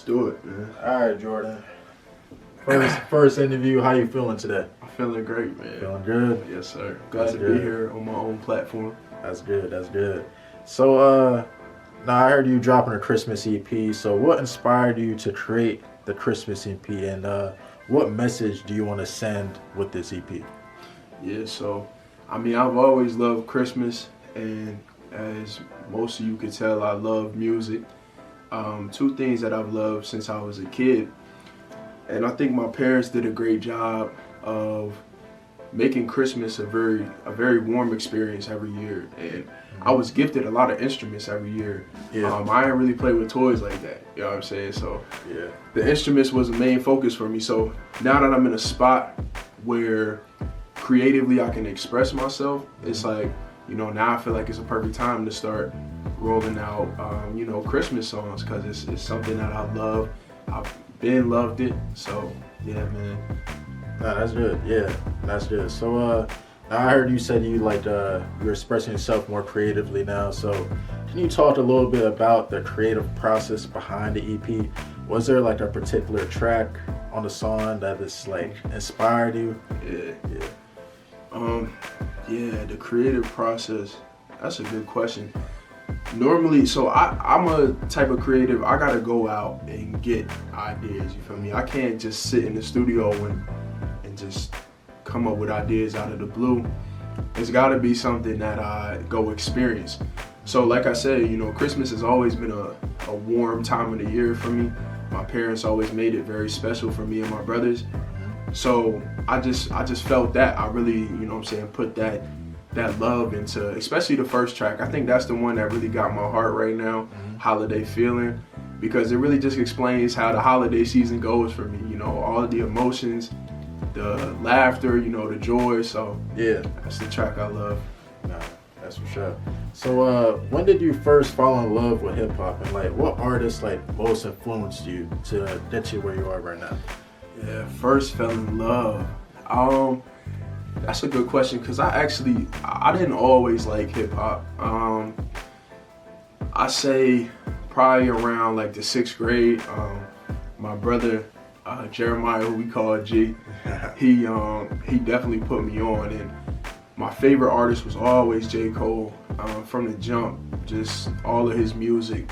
do it, man. All right, Jordan. First interview. How you feeling today? I'm feeling great, man. Feeling good? Yes, sir. Glad to be here on my own platform. That's good. That's good. So, now I heard you dropping a Christmas EP. So, what inspired you to create the Christmas EP, and what message do you want to send with this EP? Yeah, so I mean, I've always loved Christmas, and as most of you could tell, I love music. Two things that I've loved since I was a kid. And I think my parents did a great job of making Christmas a very warm experience every year. And I was gifted a lot of instruments every year. Yeah. I didn't really play with toys like that. You know what I'm saying? So Yeah. the instruments was the main focus for me. So now that I'm in a spot where creatively I can express myself, it's like, you know, now I feel like it's a perfect time to start rolling out, Christmas songs, because it's something that I love. I've been loved it. So yeah, man. Nah, that's good. Yeah, that's good. So, now I heard you said you you're expressing yourself more creatively now. So, can you talk a little bit about the creative process behind the EP? Was there like a particular track on the song that is like inspired you? Yeah, the creative process. That's a good question. Normally, so I'm a type of creative, I gotta go out and get ideas, you feel me? I can't just sit in the studio and just come up with ideas out of the blue. It's gotta be something that I go experience. So like I said, you know, Christmas has always been a warm time of the year for me. My parents always made it very special for me and my brothers. So I just felt that. I really, you know what I'm saying, put that love into, especially the first track. I think that's the one that really got my heart right now, Holiday Feeling, because it really just explains how the holiday season goes for me. You know, all of the emotions, the laughter, you know, the joy. So Yeah. that's the track I love. Nah, that's for sure. So, when did you first fall in love with hip hop, and like what artists like most influenced you to get you where you are right now? Yeah, first fell in love. That's a good question, because I didn't always like hip hop. I say probably around like the 6th grade. My brother Jeremiah, who we call G, he definitely put me on, and my favorite artist was always J. Cole. From the jump, just all of his music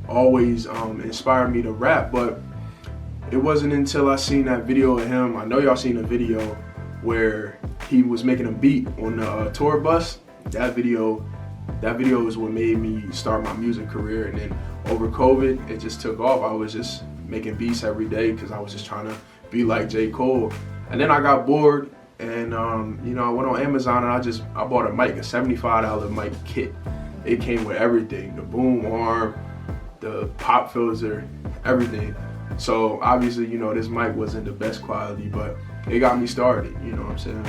always inspired me to rap. But it wasn't until I seen that video of him. I know y'all seen a video where he was making a beat on the tour bus. That video is what made me start my music career. And then over COVID, it just took off. I was just making beats every day because I was just trying to be like J. Cole. And then I got bored, and I went on Amazon and I bought a mic, a $75 mic kit. It came with everything: the boom arm, the pop filter, everything. So obviously, you know, this mic wasn't the best quality, but it got me started. You know what I'm saying?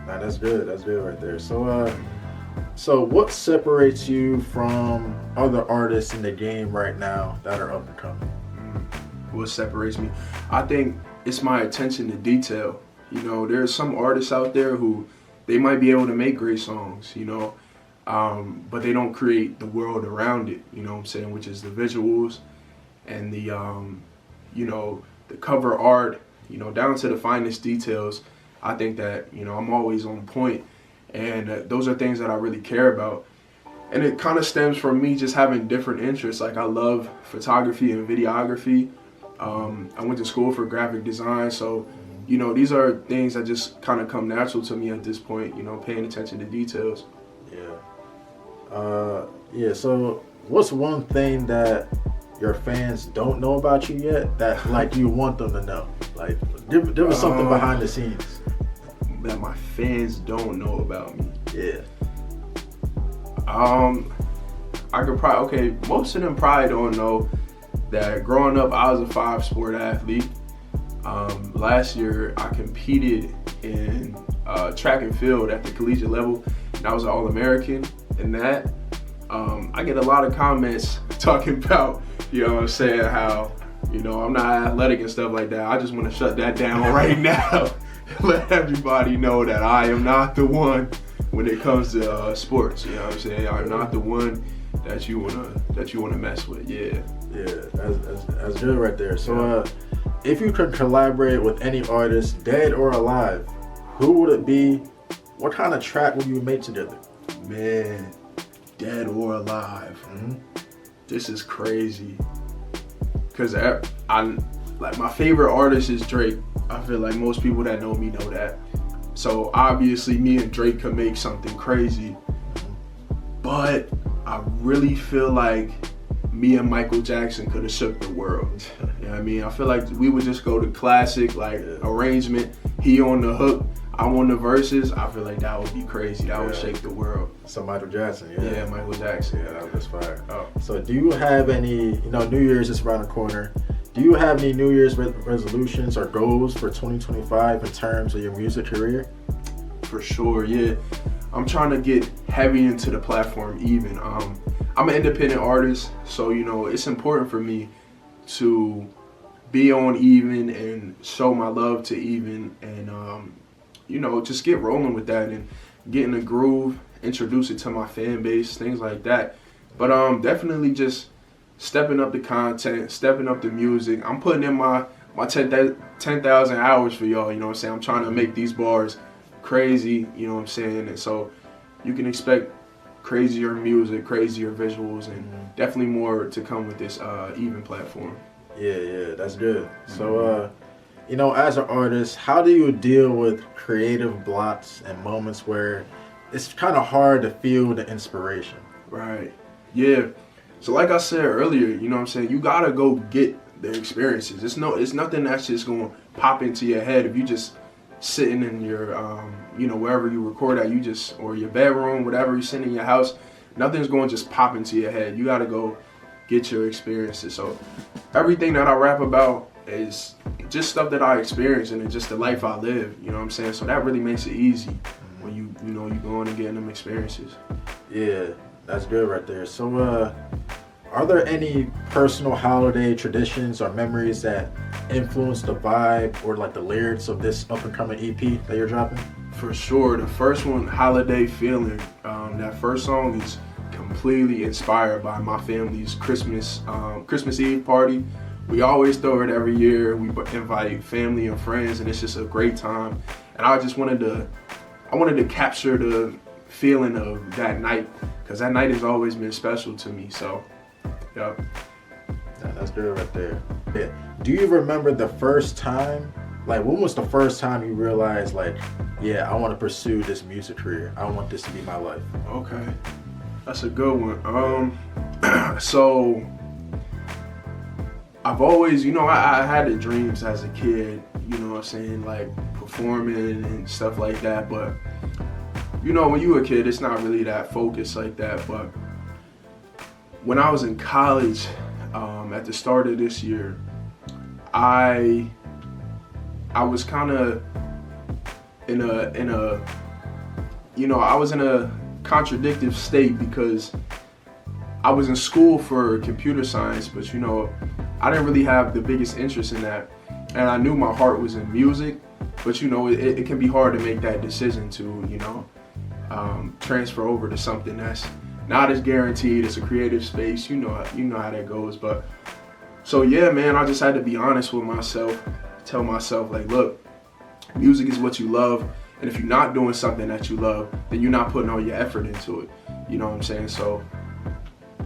Nah, that's good. That's good right there. So what separates you from other artists in the game right now that are up and coming? What separates me? I think it's my attention to detail. You know, there's some artists out there who they might be able to make great songs, you know, but they don't create the world around it. You know what I'm saying? Which is the visuals and the the cover art, you know, down to the finest details. I think that, you know, I'm always on point, and those are things that I really care about. And it kind of stems from me just having different interests. Like, I love photography and videography. I went to school for graphic design, so, you know, these are things that just kind of come natural to me at this point, you know, paying attention to details. So what's one thing that your fans don't know about you yet that like you want them to know? Like, give us something behind the scenes that my fans don't know about me. Yeah. I could probably, most of them probably don't know that growing up I was a 5-sport athlete. Last year I competed in track and field at the collegiate level, and I was an All-American in that. I get a lot of comments talking about, you know what I'm saying, how, you know, I'm not athletic and stuff like that. I just want to shut that down right now. Let everybody know that I am not the one when it comes to sports. You know what I'm saying? I'm not the one that you wanna mess with. Yeah. Yeah, that's good right there. So, if you could collaborate with any artist, dead or alive, who would it be? What kind of track would you make together? Man, dead or alive. This is crazy. Cause I like my favorite artist is Drake. I feel like most people that know me know that. So obviously me and Drake could make something crazy. But I really feel like me and Michael Jackson could have shook the world. You know what I mean? I feel like we would just go to classic like arrangement. He on the hook, I'm on the verses. I feel like that would be crazy. That would shake the world. So Michael Jackson, Yeah, Michael Jackson. Yeah, that's fire. Oh. So do you have any, New Year's is around the corner. Do you have any New Year's resolutions or goals for 2025 in terms of your music career? For sure, yeah. I'm trying to get heavy into the platform Even. I'm an independent artist, so it's important for me to be on Even and show my love to Even, and just get rolling with that and get in the groove, introduce it to my fan base, things like that. But definitely just stepping up the content, stepping up the music. I'm putting in my 10,000 hours for y'all, you know what I'm saying? I'm trying to make these bars crazy, you know what I'm saying? And so you can expect crazier music, crazier visuals, and definitely more to come with this Even platform. Yeah, that's good. So, as an artist, how do you deal with creative blocks and moments where it's kind of hard to feel the inspiration? Right. Yeah. So like I said earlier, you know what I'm saying, you gotta go get the experiences. It's nothing that's just gonna pop into your head if you just sitting in your wherever you record at, or your bedroom, whatever, you're sitting in your house, nothing's going to just pop into your head. You got to go get your experiences. So everything that I rap about is just stuff that I experience and it's just the life I live, you know what I'm saying? So that really makes it easy when you going and getting them experiences. Yeah, that's good right there. So are there any personal holiday traditions or memories that influence the vibe or like the lyrics of this up and coming EP that you're dropping? For sure. The first one, Holiday Feeling, that first song is completely inspired by my family's Christmas Eve party. We always throw it every year. We invite family and friends, and it's just a great time. And I wanted to capture the feeling of that night, because that night has always been special to me. So, yeah. That's good right there. Yeah. Do you remember the first time? Like, when was the first time you realized, like, yeah, I want to pursue this music career. I want this to be my life. Okay, that's a good one. So I've always, I had the dreams as a kid, you know what I'm saying, like performing and stuff like that. But, when you were a kid, it's not really that focused like that. But when I was in college, at the start of this year, I was kind of I was in a contradictive state, because I was in school for computer science, but I didn't really have the biggest interest in that, and I knew my heart was in music, but it can be hard to make that decision to transfer over to something that's not as guaranteed. It's a creative space, you know how that goes. But so yeah, man, I just had to be honest with myself, tell myself, like, look, music is what you love, and if you're not doing something that you love, then you're not putting all your effort into it. You know what I'm saying? So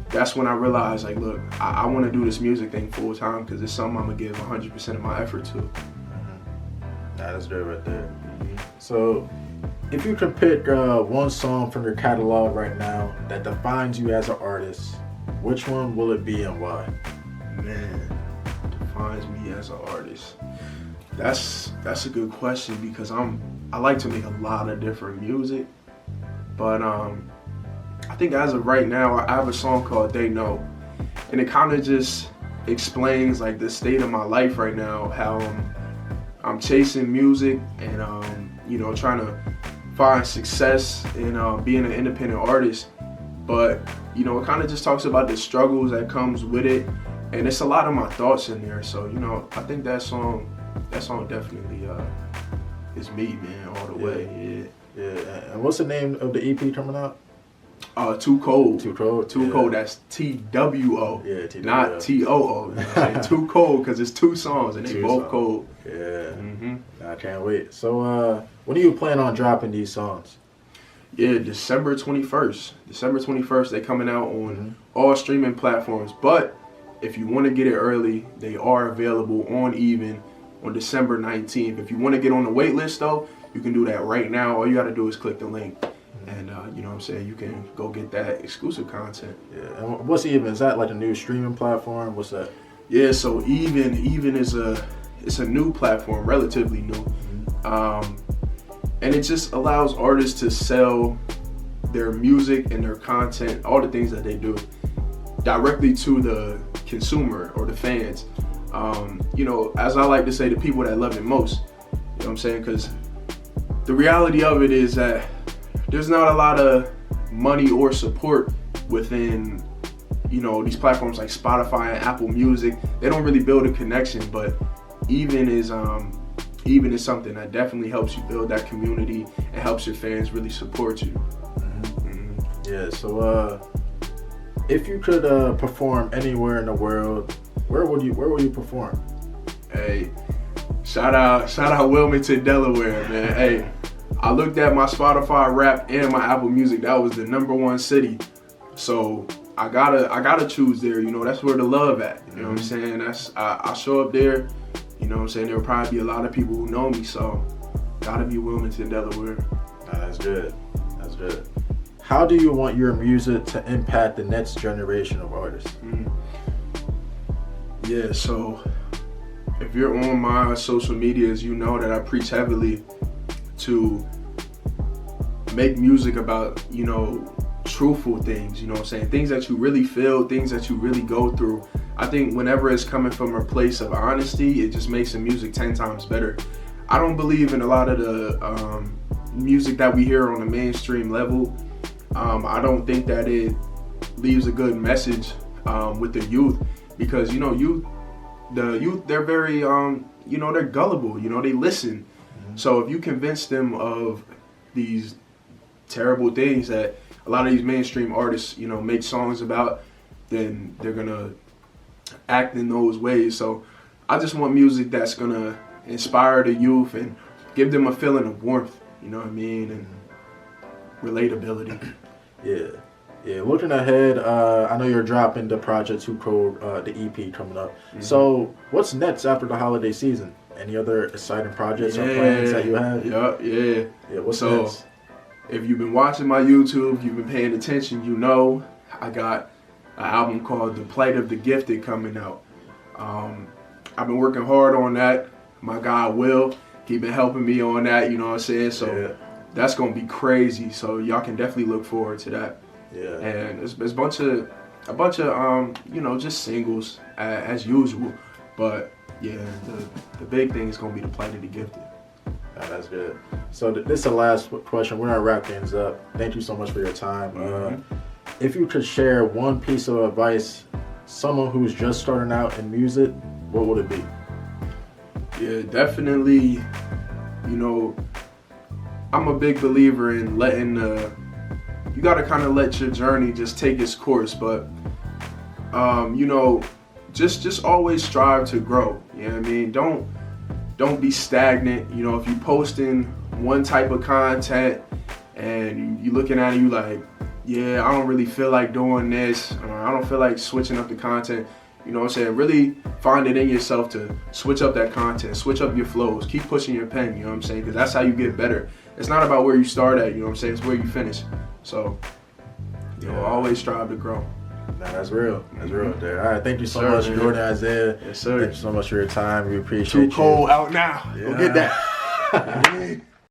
that's when I realized, like, look, I want to do this music thing full time, because it's something I'm gonna give 100% of my effort to. That's good right there. So if you could pick one song from your catalog right now that defines you as an artist, which one will it be and why? Man, defines me as an artist. That's a good question, because I like to make a lot of different music, but I think as of right now, I have a song called They Know, and it kind of just explains like the state of my life right now, how I'm chasing music and trying to find success in being an independent artist, but it kind of just talks about the struggles that comes with it, and it's a lot of my thoughts in there. So I think that song definitely is me, man, all the way. Yeah. And what's the name of the EP coming out? Too Cold. Too Cold. Too Yeah. Cold. That's TWO. Yeah, TWO. Not TOO. You know what I'm saying? Too Cold because it's two songs and they Two both songs. cold. Yeah. hmm I can't wait. So, when do you plan on dropping these songs? Yeah, December 21st. December 21st, they coming out on all streaming platforms. But if you want to get it early, they are available on Even on December 19th. If you want to get on the wait list, though, you can do that right now. All you got to do is click the link. And, you know what I'm saying, you can go get that exclusive content. Yeah. And what's Even? Is that like a new streaming platform? What's that? Yeah, so Even is it's a new platform, relatively new. And it just allows artists to sell their music and their content, all the things that they do, directly to the consumer or the fans. You know, as I like to say, the people that love it most. You know what I'm saying? Because the reality of it is that there's not a lot of money or support within, you know, these platforms like Spotify and Apple Music. They don't really build a connection, but Even is something that definitely helps you build that community and helps your fans really support you. Yeah. So, if you could perform anywhere in the world, where would you perform? Hey, shout out Wilmington, Delaware, man. Hey, I looked at my Spotify Wrapped and my Apple Music. That was the #1 city. So I gotta choose there. You know, that's where the love at. You know what I'm saying? I show up there. You know what I'm saying? There will probably be a lot of people who know me. So gotta be Wilmington, Delaware. That's good. That's good. How do you want your music to impact the next generation of artists? Yeah, so if you're on my social medias, you know that I preach heavily to make music about, you know, truthful things, you know what I'm saying? Things that you really feel, things that you really go through. I think whenever it's coming from a place of honesty, it just makes the music 10 times better. I don't believe in a lot of the music that we hear on the mainstream level. I don't think that it leaves a good message with the youth, because, you know, the youth, they're very, you know, they're gullible, you know, they listen. So if you convince them of these terrible things that a lot of these mainstream artists, you know, make songs about, then they're gonna act in those ways. So I just want music that's gonna inspire the youth and give them a feeling of warmth, you know what I mean, and relatability. Yeah. Looking ahead, I know you're dropping the project Too Cold, the EP coming up. So what's next after the holiday season? Any other exciting projects or plans that you have? Yeah. What's so, next? If you've been watching my YouTube, you've been paying attention, you know I got an album called The Plight of the Gifted coming out. I've been working hard on that. My guy Will, he been helping me on that, you know what I'm saying? So that's gonna be crazy. So y'all can definitely look forward to that. Yeah. And it's a bunch of you know, just singles as usual. But yeah, the big thing is gonna be The Plight of the Gifted. That's good. So this is the last question. We're gonna wrap things up. Thank you so much for your time. If you could share one piece of advice, someone who's just starting out in music, what would it be? Yeah, definitely. You know, I'm a big believer in letting you gotta kind of let your journey just take its course, but you know, just always strive to grow. You know what I mean? Don't be stagnant. You know, if you posting one type of content and you looking at it, you like, yeah, I don't really feel like doing this. I don't feel like switching up the content. You know what I'm saying? Really find it in yourself to switch up that content, switch up your flows, keep pushing your pen, you know what I'm saying? Because that's how you get better. It's not about where you start at, you know what I'm saying? It's where you finish. So, you know, always strive to grow. Nah, that's real. That's real there. All right, thank you so Sir, much, man. Jordan Isaiah. Yes, sir. Thank you so much for your time. We appreciate you. Too Cold out now. Go Yeah. get that.